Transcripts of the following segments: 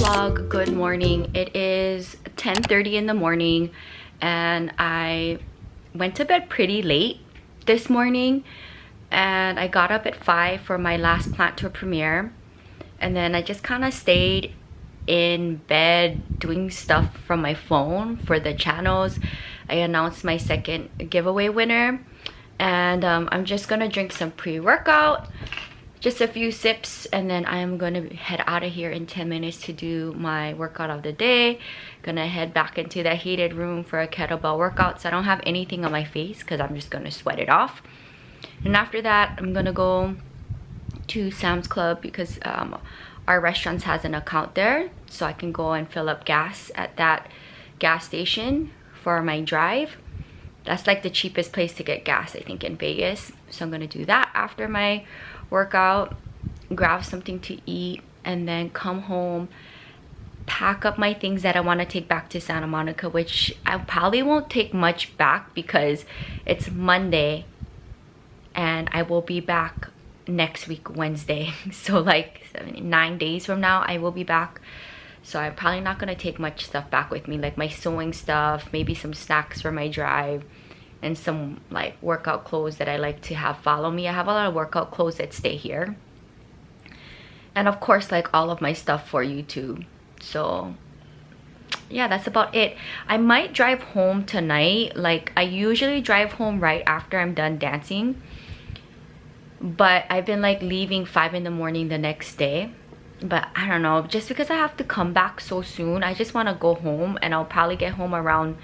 vlog. Good morning. It is 10:30 in the morning and I went to bed pretty late this morning, and I got up at 5 for my last plant tour premiere, and then I just kind of stayed in bed doing stuff from my phone for the channels. I announced my second giveaway winner, and I'm just gonna drink some pre-workout, just a few sips, and then I'm gonna head out of here in 10 minutes to do my workout of the day. Gonna head back into the heated room for a kettlebell workout, so I don't have anything on my face because I'm just gonna sweat it off. And after that, I'm gonna go to Sam's Club because our restaurant has an account there, so I can go and fill up gas at that gas station for my drive. That's like the cheapest place to get gas, I think, in Vegas. So I'm gonna do that after my workout, grab something to eat, and then come home, pack up my things that I want to take back to Santa Monica, which I probably won't take much back because it's Monday and I will be back next week Wednesday. So like 9 days from now I will be back, so I'm probably not going to take much stuff back with me, like my sewing stuff, maybe some snacks for my drive, and some like workout clothes that I like to have follow me. I have a lot of workout clothes that stay here, and of course like all of my stuff for YouTube. So yeah, that's about it. I might drive home tonight. Like I usually drive home right after I'm done dancing, but I've been like leaving 5 in the morning the next day. But I don't know, just because I have to come back so soon, I just want to go home, and I'll probably get home around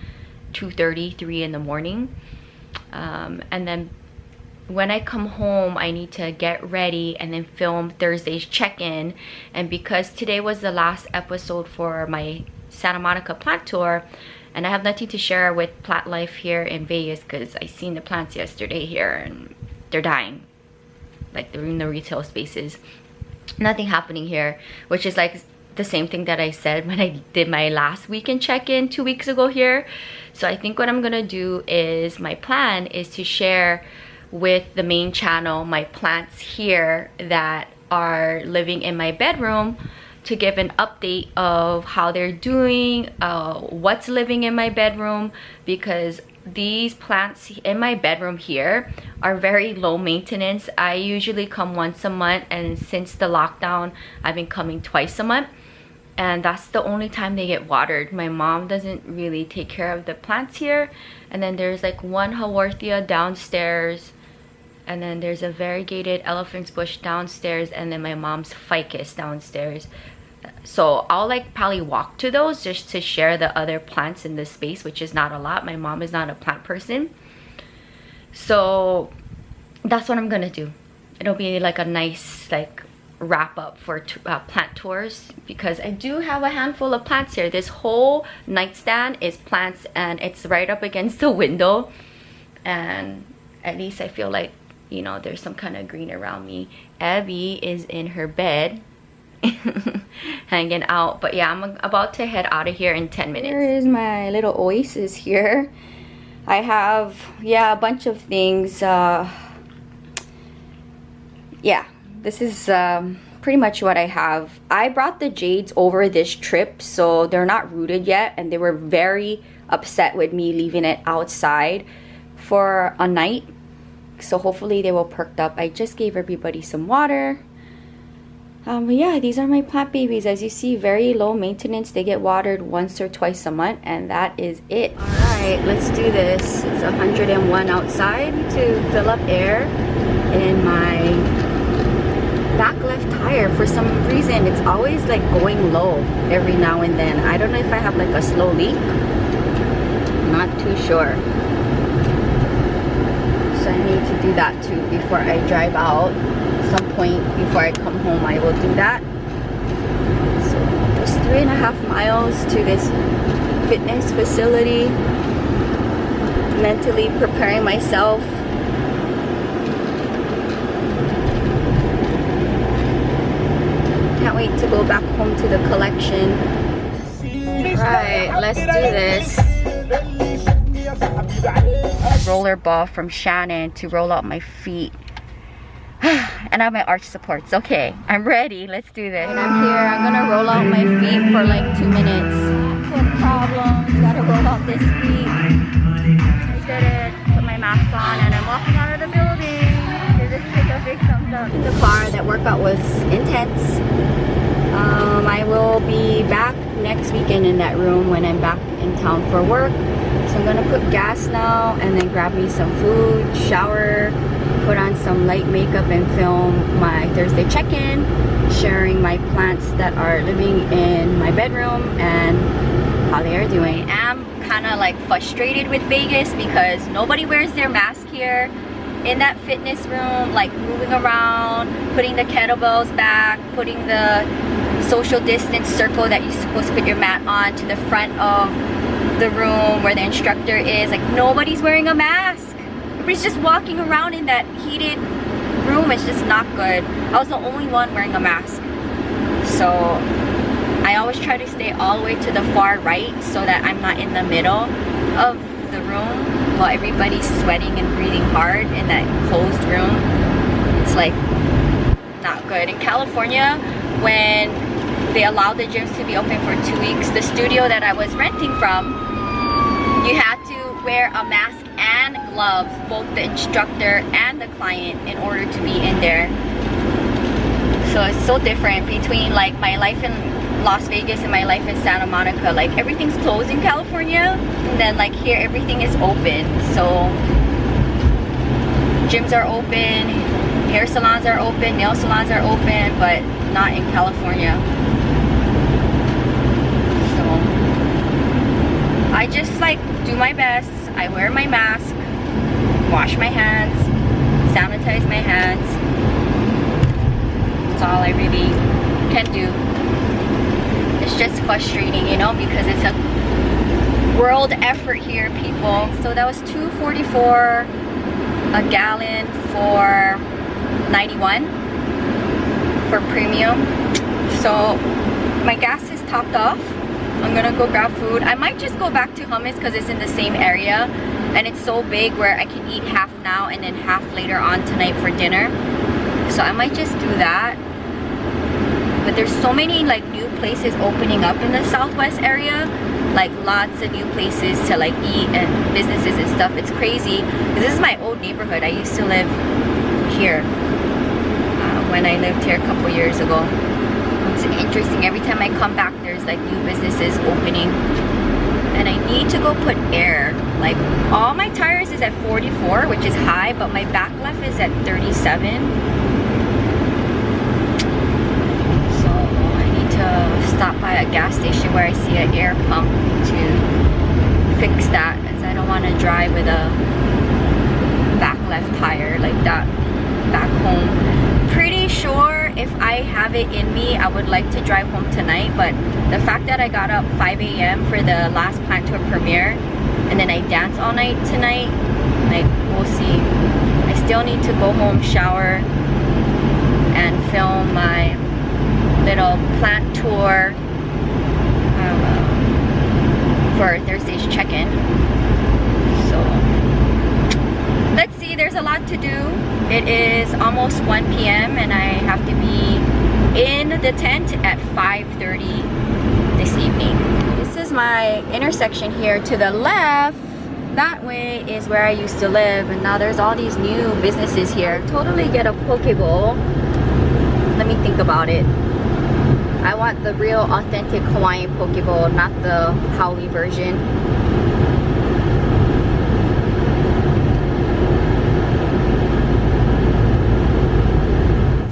2:30, 3 in the morning. And then when I come home, I need to get ready and then film Thursday's check-in. And because today was the last episode for my Santa Monica plant tour, and I have nothing to share with plant life here in Vegas because I seen the plants yesterday here and they're dying, like they're in the retail spaces. Nothing happening here, which is like the same thing that I said when I did my last weekend check-in 2 weeks ago here. So I think what I'm gonna do is, my plan is to share with the main channel my plants here that are living in my bedroom, to give an update of how they're doing, what's living in my bedroom, because these plants in my bedroom here are very low maintenance. I usually come once a month, and since the lockdown I've been coming twice a month, and that's the only time they get watered. My mom doesn't really take care of the plants here. And then there's like one haworthia downstairs, and then there's a variegated elephant's bush downstairs, and then my mom's ficus downstairs. So I'll like probably walk to those just to share the other plants in this space, which is not a lot. My mom is not a plant person, so that's what I'm gonna do. It'll be like a nice like wrap up for plant tours, because I do have a handful of plants here. This whole nightstand is plants, and it's right up against the window, and at least I feel like, you know, there's some kind of green around me. Abby is in her bed hanging out. But yeah, I'm about to head out of here in 10 minutes. Here is my little oasis here. I have, yeah, a bunch of things. Yeah, this is pretty much what I have. I brought the jades over this trip, so they're not rooted yet, and they were very upset with me leaving it outside for a night. So hopefully they will perk up. I just gave everybody some water. But yeah, these are my plant babies. As you see, very low maintenance. They get watered once or twice a month, and that is it. All right, let's do this. It's 101 outside to fill up air in my back left tire. For some reason, it's always like going low every now and then. I don't know if I have like a slow leak. Not too sure. So I need to do that too before I drive out. Some point before I come home, I will do that. So just 3.5 miles to this fitness facility. Mentally preparing myself. Can't wait to go back home to the collection. Right, let's do this. Roller ball from Shannon to roll out my feet. And I have my arch supports. Okay, I'm ready. Let's do this. And I'm here. I'm gonna roll out my feet for like 2 minutes. Foot problems. Gotta roll out this feet. I did it. Put my mask on and I'm walking out of the building. Just take a big thumbs up. In the car, that workout was intense. I will be back next weekend in that room when I'm back in town for work. So I'm gonna put gas now and then grab me some food, shower, put on some light makeup and film my Thursday check-in, sharing my plants that are living in my bedroom and how they are doing. I am kind of like frustrated with Vegas because nobody wears their mask here. In that fitness room, like moving around, putting the kettlebells back, putting the social distance circle that you're supposed to put your mat on to the front of the room where the instructor is. Like nobody's wearing a mask. Everybody's just walking around in that heated room. It's just not good. I was the only one wearing a mask. So I always try to stay all the way to the far right so that I'm not in the middle of the room while everybody's sweating and breathing hard in that closed room. It's like not good. In California, when they allowed the gyms to be open for 2 weeks, the studio that I was renting from, you had to wear a mask and gloves, both the instructor and the client, in order to be in there. So it's so different between like my life in Las Vegas and my life in Santa Monica. Like everything's closed in California, and then like here everything is open. So gyms are open, hair salons are open, nail salons are open, but not in California. So I just like do my best. I wear my mask, wash my hands, sanitize my hands. That's all I really can do. It's just frustrating, you know, because it's a world effort here, people. So that was $2.44 a gallon for 91 for premium. So my gas is topped off. I'm gonna go grab food. I might just go back to hummus because it's in the same area and it's so big where I can eat half now and then half later on tonight for dinner. So I might just do that. But there's so many like new places opening up in the Southwest area, like lots of new places to like eat and businesses and stuff. It's crazy because this is my old neighborhood. I used to live here when I lived here a couple years ago. It's interesting. Every time I come back, there's like new businesses opening, and I need to go put air. Like all my tires is at 44, which is high, but my back left is at 37. So I need to stop by a gas station where I see an air pump to fix that, as I don't want to drive with a back left tire like that back home. Pretty sure if I have it in me, I would like to drive home tonight, but the fact that I got up 5 a.m. for the last plant tour premiere and then I dance all night tonight, like we'll see. I still need to go home, shower, and film my little plant tour for Thursday's check-in. So let's see, there's a lot to do. It is almost 1 p.m. and I have to be in the tent at 5:30 this evening. This is my intersection here. To the left, that way is where I used to live, and now there's all these new businesses here. Totally get a poke bowl. Let me think about it. I want the real authentic Hawaiian poke bowl, not the haole version.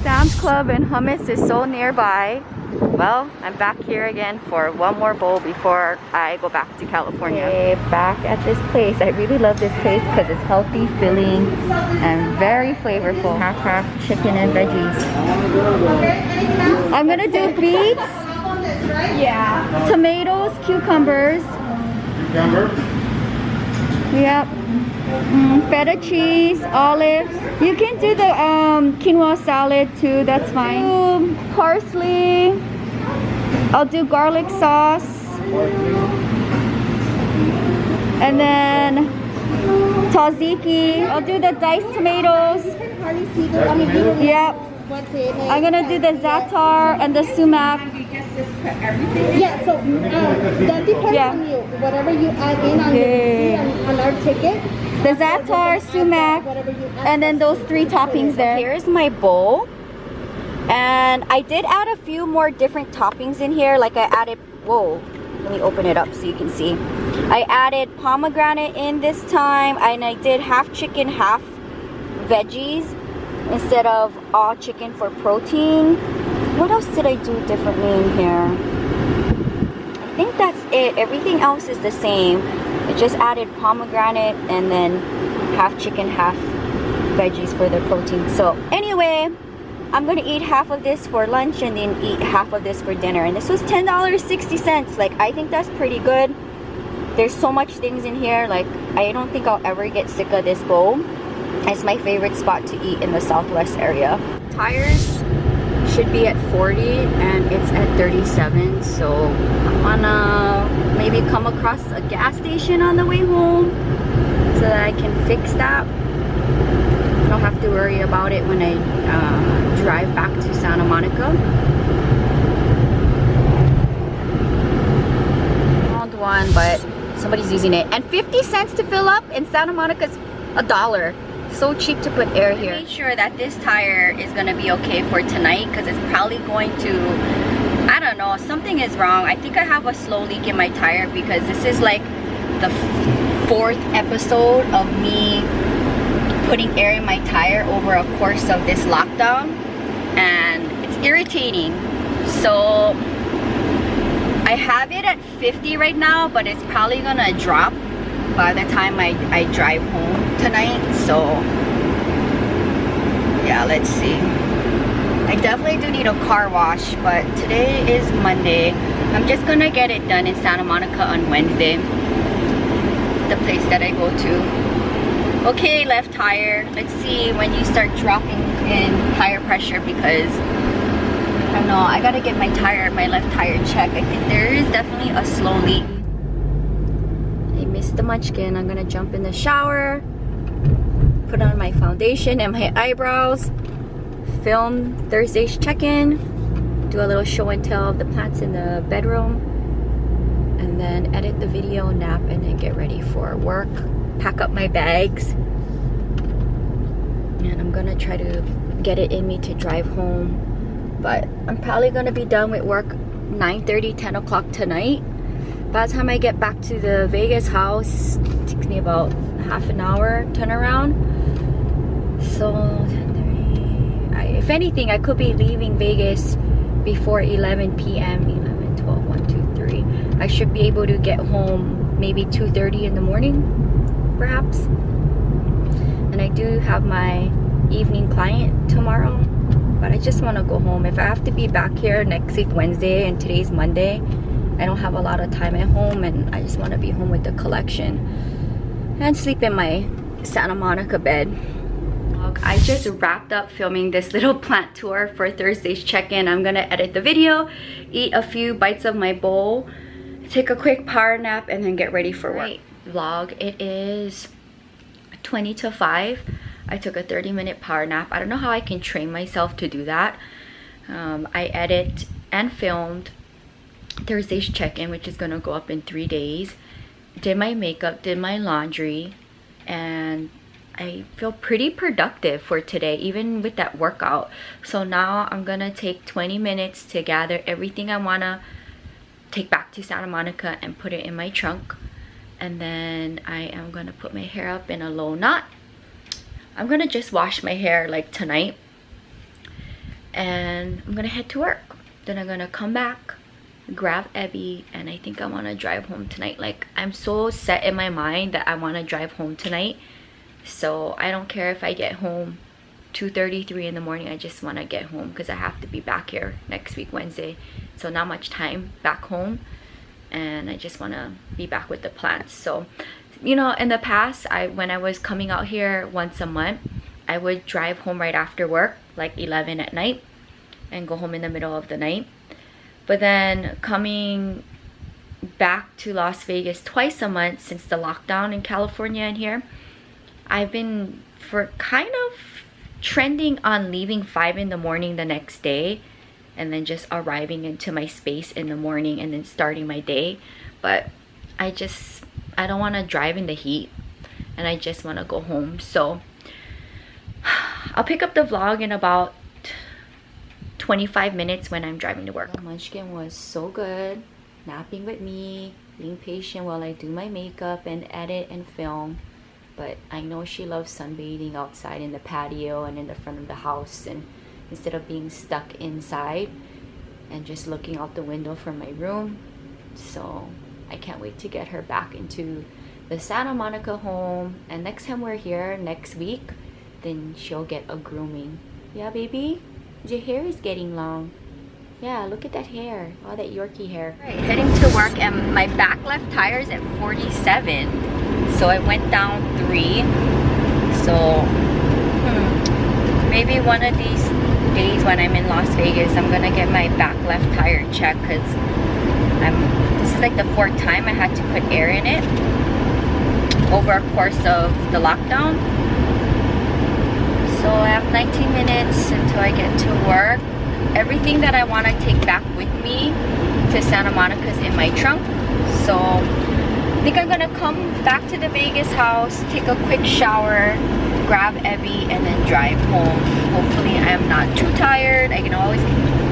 Sam's Club and hummus is so nearby. Well, I'm back here again for one more bowl before I go back to California. Okay, back at this place. I really love this place because it's healthy, filling, and very flavorful. Half chicken and veggies. I'm gonna do beets. Yeah. Tomatoes, cucumbers. Cucumber? Yep. Feta cheese, olives. You can do the quinoa salad too, that's fine. Parsley. I'll do garlic sauce. And then tzatziki. I'll do the diced tomatoes. already see the, I mean, you don't Yep. know what's in it. I'm gonna do the Zatar and the sumac. Yeah, so that depends Yeah. on you. Whatever you add in on, on our ticket. The Zatar, sumac, and then those 3 toppings there. Here's my bowl. And I did add a few more different toppings in here. Like I added, whoa, let me open it up so you can see. I added pomegranate in this time, and I did half chicken, half veggies instead of all chicken for protein. What else did I do differently in here? I think that's it. Everything else is the same. I just added pomegranate and then half chicken, half veggies for the protein. So anyway, I'm gonna eat half of this for lunch and then eat half of this for dinner. And this was $10.60. Like, I think that's pretty good. There's so much things in here. Like, I don't think I'll ever get sick of this bowl. It's my favorite spot to eat in the Southwest area. Tires should be at 40 and it's at 37. So I wanna maybe come across a gas station on the way home so that I can fix that. I don't have to worry about it when I drive back to Santa Monica. Found one, but somebody's using it. And 50 cents to fill up in Santa Monica's $1. So cheap to put air here. I made sure that this tire is gonna be okay for tonight because it's probably going to, I don't know, something is wrong. I think I have a slow leak in my tire because this is like the 4th episode of me putting air in my tire over a course of this lockdown, and it's irritating. So I have it at 50 right now, but it's probably gonna drop by the time I drive home tonight. So yeah, let's see. I definitely do need a car wash, but today is Monday. I'm just gonna get it done in Santa Monica on Wednesday, the place that I go to. Okay, left tire. Let's see when you start dropping in tire pressure, because I don't know, I gotta get my left tire checked. I think there is definitely a slow leak. I missed the munchkin. I'm gonna jump in the shower, put on my foundation and my eyebrows, film Thursday's check-in, do a little show and tell of the plants in the bedroom, and then edit the video, nap, and then get ready for work. Pack up my bags, and I'm gonna try to get it in me to drive home, but I'm probably gonna be done with work 9:30, 10 o'clock tonight. By the time I get back to the Vegas house, it takes me about half an hour turnaround. So 10:30, if anything, I could be leaving Vegas before 11 p.m. 11, 12, 1, 2, 3. I should be able to get home maybe 2:30 in the morning, perhaps. And I do have my evening client tomorrow, but I just want to go home. If I have to be back here next week Wednesday, and today's Monday, I don't have a lot of time at home, and I just want to be home with the collection and sleep in my Santa Monica bed. I just wrapped up filming this little plant tour for Thursday's check-in. I'm gonna edit the video, eat a few bites of my bowl, take a quick power nap, and then get ready for work. Vlog, it is 20 to 5. I took a 30-minute power nap. I don't know how I can train myself to do that. I edit and filmed Thursday's check-in, which is gonna go up in 3 days. Did my makeup, did my laundry, and I feel pretty productive for today, even with that workout. So now I'm gonna take 20 minutes to gather everything I wanna take back to Santa Monica and put it in my trunk. And then I am gonna put my hair up in a low knot. I'm gonna just wash my hair like tonight, and I'm gonna head to work. Then I'm gonna come back, grab Ebby, and I think I wanna drive home tonight. Like, I'm so set in my mind that I wanna drive home tonight. So I don't care if I get home 2:33 in the morning. I just wanna get home because I have to be back here next week Wednesday. So not much time back home, and I just want to be back with the plants. So, you know, in the past, when I was coming out here once a month, I would drive home right after work, like 11 at night, and go home in the middle of the night. But then coming back to Las Vegas twice a month since the lockdown in California and here, I've been, for kind of trending on leaving 5 in the morning the next day and then just arriving into my space in the morning and then starting my day. But I don't want to drive in the heat and I just want to go home. So I'll pick up the vlog in about 25 minutes when I'm driving to work. Munchkin was so good, napping with me, being patient while I do my makeup and edit and film. But I know she loves sunbathing outside in the patio and in the front of the house, and instead of being stuck inside and just looking out the window from my room. So I can't wait to get her back into the Santa Monica home, and next time we're here next week, then she'll get a grooming. Yeah, baby? Your hair is getting long. Yeah, look at that hair. All that Yorkie hair. Right, heading to work, and my back left tire is at 47. So I went down 3. So maybe one of these days when I'm in Las Vegas, I'm gonna get my back left tire checked, because this is like the 4th time I had to put air in it over a course of the lockdown. So I have 19 minutes until I get to work. Everything that I want to take back with me to Santa Monica is in my trunk. So I think I'm gonna come back to the Vegas house, take a quick shower, grab Evie, and then drive home. Hopefully I am not too tired. I can always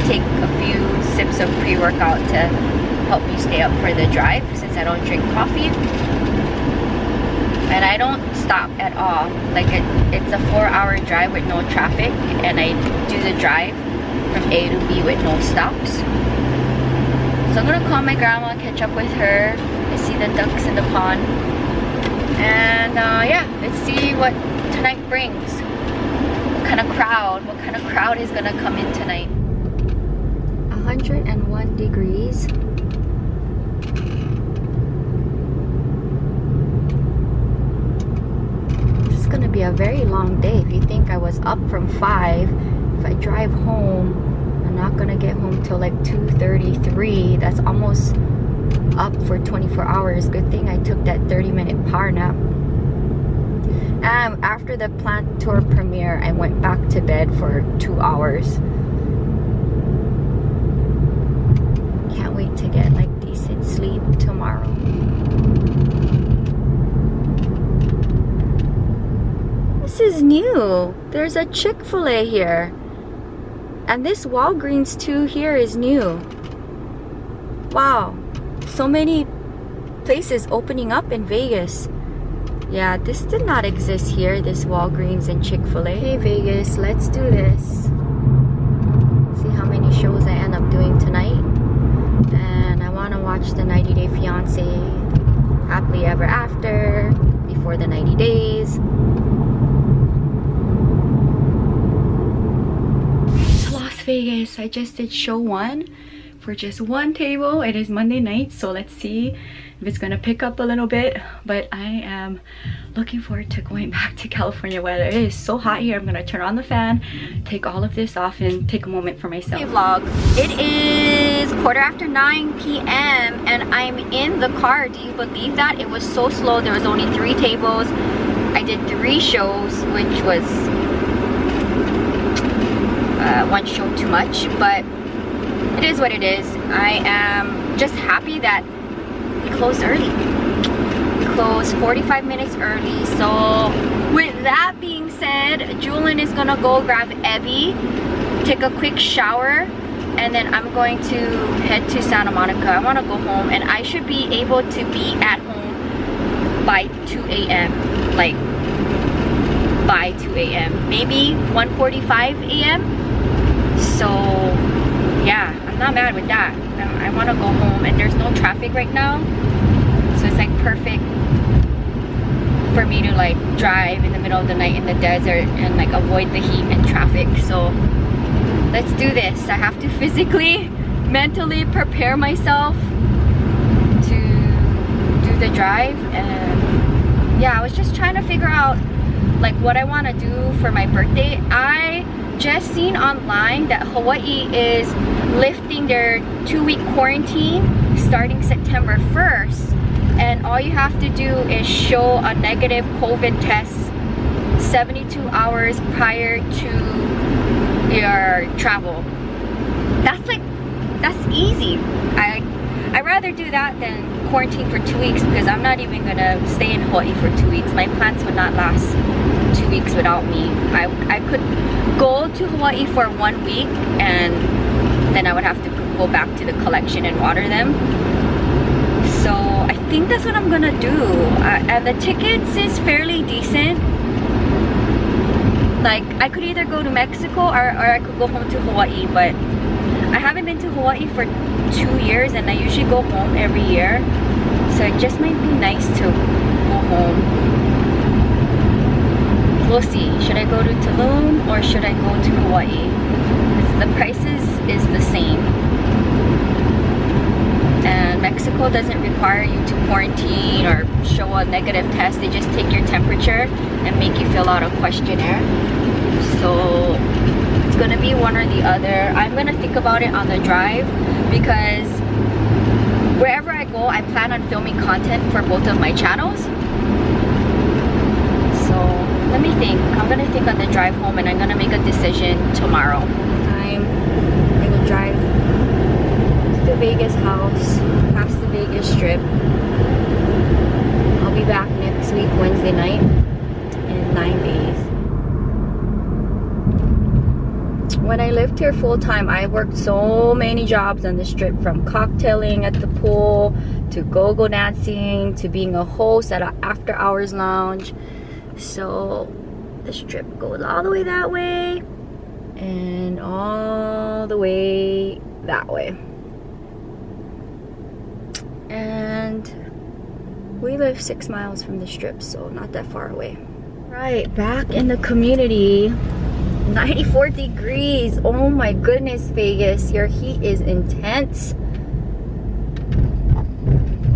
take a few sips of pre-workout to help me stay up for the drive, since I don't drink coffee. And I don't stop at all. Like it's a 4-hour drive with no traffic, and I do the drive from A to B with no stops. So I'm gonna call my grandma, catch up with her, and see the ducks in the pond. And yeah, let's see what tonight brings. What kind of crowd is gonna come in tonight. 101 degrees. This is gonna be a very long day. If you think I was up from 5, if I drive home, I'm not gonna get home till like 2:33. That's almost up for 24 hours. Good thing I took that 30-minute power nap. After the plant tour premiere, I went back to bed for 2 hours. Can't wait to get like decent sleep tomorrow. This is new. There's a Chick-fil-A here. And this Walgreens too here is new. Wow. So many places opening up in Vegas. Yeah, this did not exist here, this Walgreens and Chick-fil-A. Hey Vegas, let's do this. See how many shows I end up doing tonight. And I want to watch the 90 Day Fiancé, Happily Ever After, Before the 90 Days. Vegas. I just did show 1 for just 1 table. It is Monday night, so let's see if it's gonna pick up a little bit. But I am looking forward to going back to California weather. It is so hot here. I'm gonna turn on the fan, take all of this off, and take a moment for myself. Hey vlog. It is 9:15 p.m. and I'm in the car. Do you believe that? It was so slow. There was only 3 tables. I did 3 shows, which was 1 show too much, but it is what it is. I am just happy that we closed early. We closed 45 minutes early. So with that being said, Jewelyn is gonna go grab Evie, take a quick shower, and then I'm going to head to Santa Monica. I want to go home, and I should be able to be at home by 2 a.m. like by 2 a.m. maybe 1:45 a.m. So yeah, I'm not mad with that. I want to go home, and there's no traffic right now, so it's like perfect for me to like drive in the middle of the night in the desert and like avoid the heat and traffic. So let's do this. I have to physically, mentally prepare myself to do the drive. And yeah, I was just trying to figure out like what I want to do for my birthday. I just seen online that Hawaii is lifting their 2-week quarantine starting September 1st, and all you have to do is show a negative COVID test 72 hours prior to your travel. That's easy. I'd rather do that than quarantine for 2 weeks, because I'm not even gonna stay in Hawaii for 2 weeks. My plants would not last 2 weeks without me. I could go to Hawaii for 1 week and then I would have to go back to the collection and water them. So I think that's what I'm gonna do. And the tickets is fairly decent. Like, I could either go to Mexico or I could go home to Hawaii, but I haven't been to Hawaii for 2 years and I usually go home every year. So it just might be nice to go home. We'll see. Should I go to Tulum or should I go to Hawaii? The prices is the same. And Mexico doesn't require you to quarantine or show a negative test. They just take your temperature and make you fill out a questionnaire. So it's gonna be one or the other. I'm gonna think about it on the drive, because wherever I go, I plan on filming content for both of my channels. So let me think. I'm gonna think on the drive home and I'm gonna make a decision tomorrow. I'm gonna drive to the Vegas house, past the Vegas Strip. I'll be back next week, Wednesday night, in 9 days. When I lived here full-time, I worked so many jobs on the Strip, from cocktailing at the pool to go-go dancing to being a host at an after-hours lounge. So the Strip goes all the way that way and all the way that way. And we live 6 miles from the Strip, so not that far away. Right, back in the community. 94 degrees. Oh my goodness, Vegas, your heat is intense.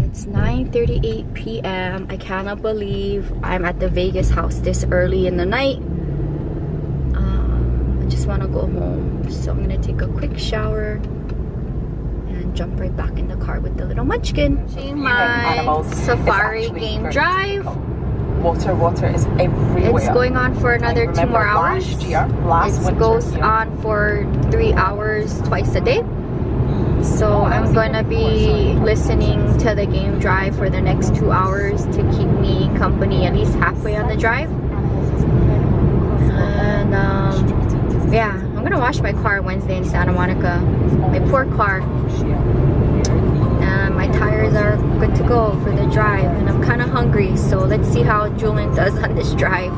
It's 9:38 p.m. I cannot believe I'm at the Vegas house this early in the night. I just want to go home, so I'm gonna take a quick shower and jump right back in the car with the little munchkin. My safari game drive. Water is everywhere. It's going on for another 2 more hours. It goes on for 3 hours twice a day. So I'm going to be listening to the game drive for the next 2 hours to keep me company at least halfway on the drive. And yeah, I'm going to wash my car Wednesday in Santa Monica. My poor car. And my tires are good to go for the drive, and I'm kind of hungry, so let's see how Jewelyn does on this drive.